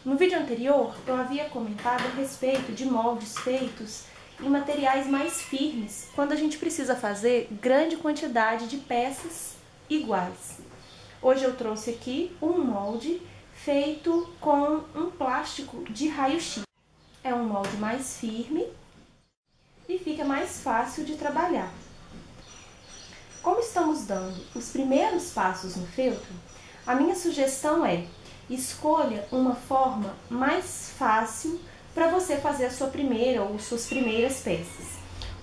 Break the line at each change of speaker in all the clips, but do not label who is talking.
No vídeo anterior, eu havia comentado a respeito de moldes feitos em materiais mais firmes, quando a gente precisa fazer grande quantidade de peças iguais. Hoje eu trouxe aqui um molde feito com um plástico de raio-x. É um molde mais firme e fica mais fácil de trabalhar. Como estamos dando os primeiros passos no feltro, a minha sugestão é: escolha uma forma mais fácil para você fazer a sua primeira ou suas primeiras peças.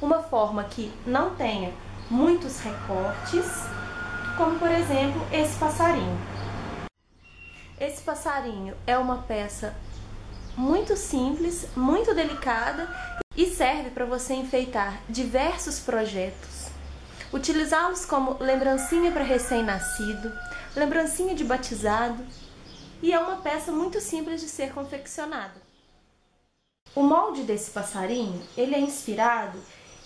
Uma forma que não tenha muitos recortes, como por exemplo esse passarinho. Esse passarinho é uma peça muito simples, muito delicada e serve para você enfeitar diversos projetos. Utilizá-los como lembrancinha para recém-nascido, lembrancinha de batizado, e é uma peça muito simples de ser confeccionada. O molde desse passarinho, ele é inspirado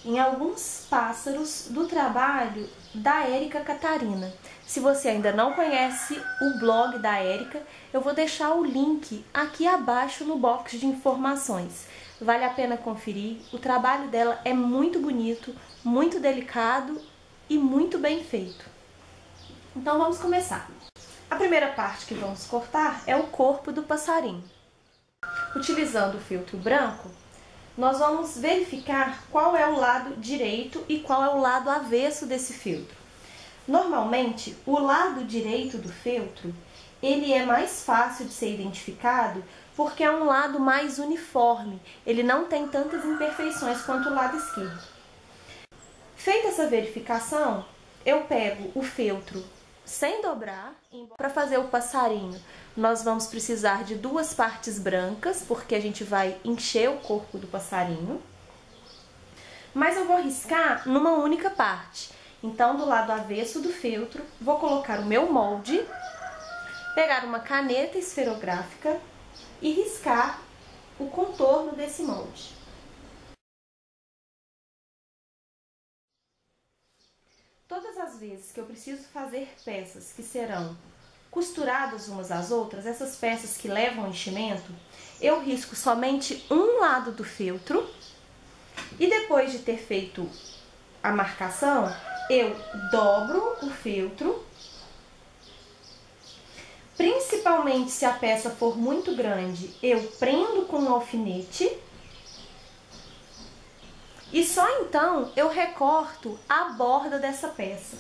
em alguns pássaros do trabalho da Érica Catarina. Se você ainda não conhece o blog da Érica, eu vou deixar o link aqui abaixo no box de informações. Vale a pena conferir, o trabalho dela é muito bonito, muito delicado e muito bem feito. Então vamos começar. A primeira parte que vamos cortar é o corpo do passarinho. Utilizando o feltro branco, nós vamos verificar qual é o lado direito e qual é o lado avesso desse feltro. Normalmente, o lado direito do feltro, ele é mais fácil de ser identificado porque é um lado mais uniforme, ele não tem tantas imperfeições quanto o lado esquerdo. Feita essa verificação, eu pego o feltro sem dobrar. Para fazer o passarinho, nós vamos precisar de duas partes brancas, porque a gente vai encher o corpo do passarinho. Mas eu vou riscar numa única parte. Então, do lado avesso do feltro, vou colocar o meu molde, pegar uma caneta esferográfica e riscar o contorno desse molde. Todas as vezes que eu preciso fazer peças que serão costuradas umas às outras, essas peças que levam enchimento, eu risco somente um lado do feltro e depois de ter feito a marcação, eu dobro o feltro, principalmente se a peça for muito grande, eu prendo com um alfinete. E só então eu recorto a borda dessa peça.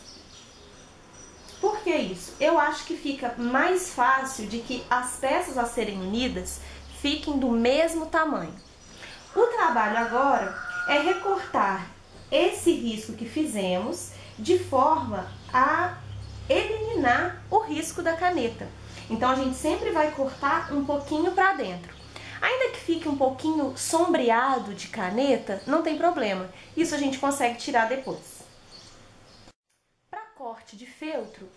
Por que isso? Eu acho que fica mais fácil de que as peças a serem unidas fiquem do mesmo tamanho. O trabalho agora é recortar esse risco que fizemos de forma a eliminar o risco da caneta. Então a gente sempre vai cortar um pouquinho para dentro. Ainda que fique um pouquinho sombreado de caneta, não tem problema. Isso a gente consegue tirar depois. Para corte de feltro,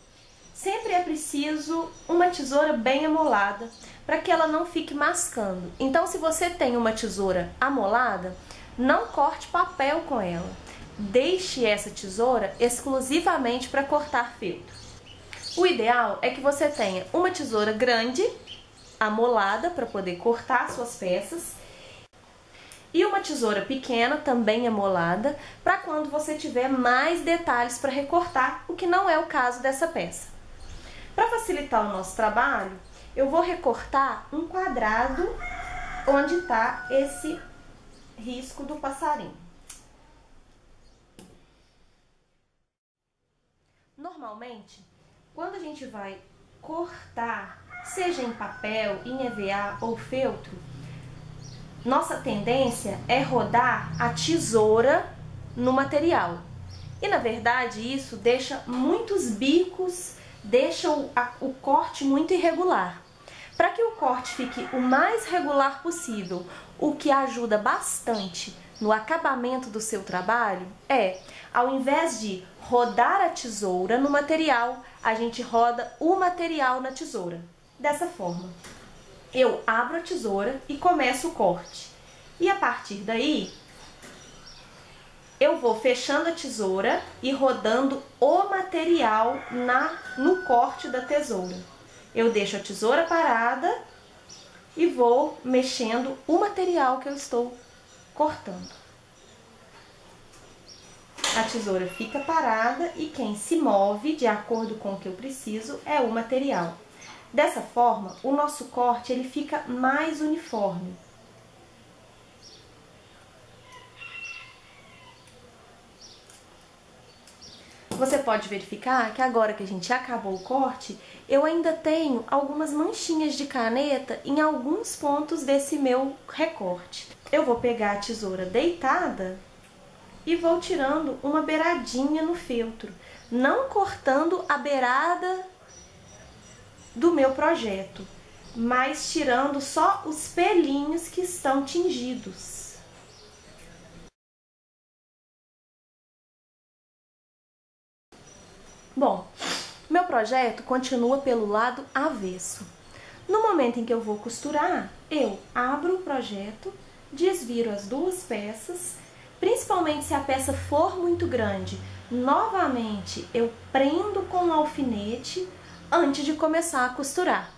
sempre é preciso uma tesoura bem amolada, para que ela não fique mascando. Então, se você tem uma tesoura amolada, não corte papel com ela. Deixe essa tesoura exclusivamente para cortar feltro. O ideal é que você tenha uma tesoura grande, amolada, para poder cortar suas peças, e uma tesoura pequena, também amolada, para quando você tiver mais detalhes para recortar, o que não é o caso dessa peça. Para facilitar o nosso trabalho, eu vou recortar um quadrado onde está esse risco do passarinho. Normalmente, quando a gente vai cortar, seja em papel, em EVA ou feltro, nossa tendência é rodar a tesoura no material. E na verdade isso deixa muitos bicos, deixa o corte muito irregular. Para que o corte fique o mais regular possível, o que ajuda bastante no acabamento do seu trabalho é, ao invés de rodar a tesoura no material, a gente roda o material na tesoura. Dessa forma, eu abro a tesoura e começo o corte. E a partir daí, eu vou fechando a tesoura e rodando o material no corte da tesoura. Eu deixo a tesoura parada e vou mexendo o material que eu estou cortando. A tesoura fica parada e quem se move de acordo com o que eu preciso é o material. Dessa forma, o nosso corte ele fica mais uniforme. Você pode verificar que agora que a gente acabou o corte, eu ainda tenho algumas manchinhas de caneta em alguns pontos desse meu recorte. Eu vou pegar a tesoura deitada e vou tirando uma beiradinha no feltro, não cortando a beirada do meu projeto, mas tirando só os pelinhos que estão tingidos. Bom, meu projeto continua pelo lado avesso. No momento em que eu vou costurar, eu abro o projeto, desviro as duas peças, principalmente se a peça for muito grande, novamente eu prendo com o alfinete antes de começar a costurar.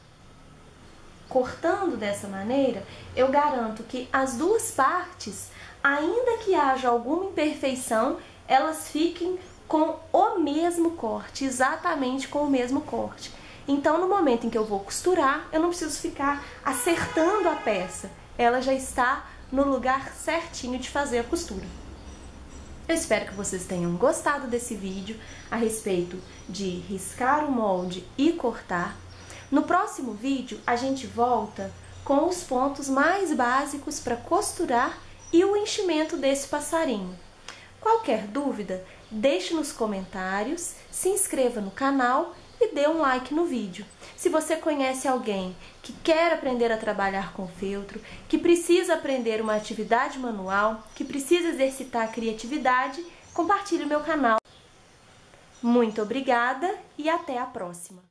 Cortando dessa maneira, eu garanto que as duas partes, ainda que haja alguma imperfeição, elas fiquem com o mesmo corte, exatamente com o mesmo corte. Então, no momento em que eu vou costurar, eu não preciso ficar acertando a peça. Ela já está no lugar certinho de fazer a costura. Eu espero que vocês tenham gostado desse vídeo a respeito de riscar o molde e cortar. No próximo vídeo, a gente volta com os pontos mais básicos para costurar e o enchimento desse passarinho. Qualquer dúvida, deixe nos comentários, se inscreva no canal e dê um like no vídeo. Se você conhece alguém que quer aprender a trabalhar com feltro, que precisa aprender uma atividade manual, que precisa exercitar a criatividade, compartilhe o meu canal. Muito obrigada e até a próxima!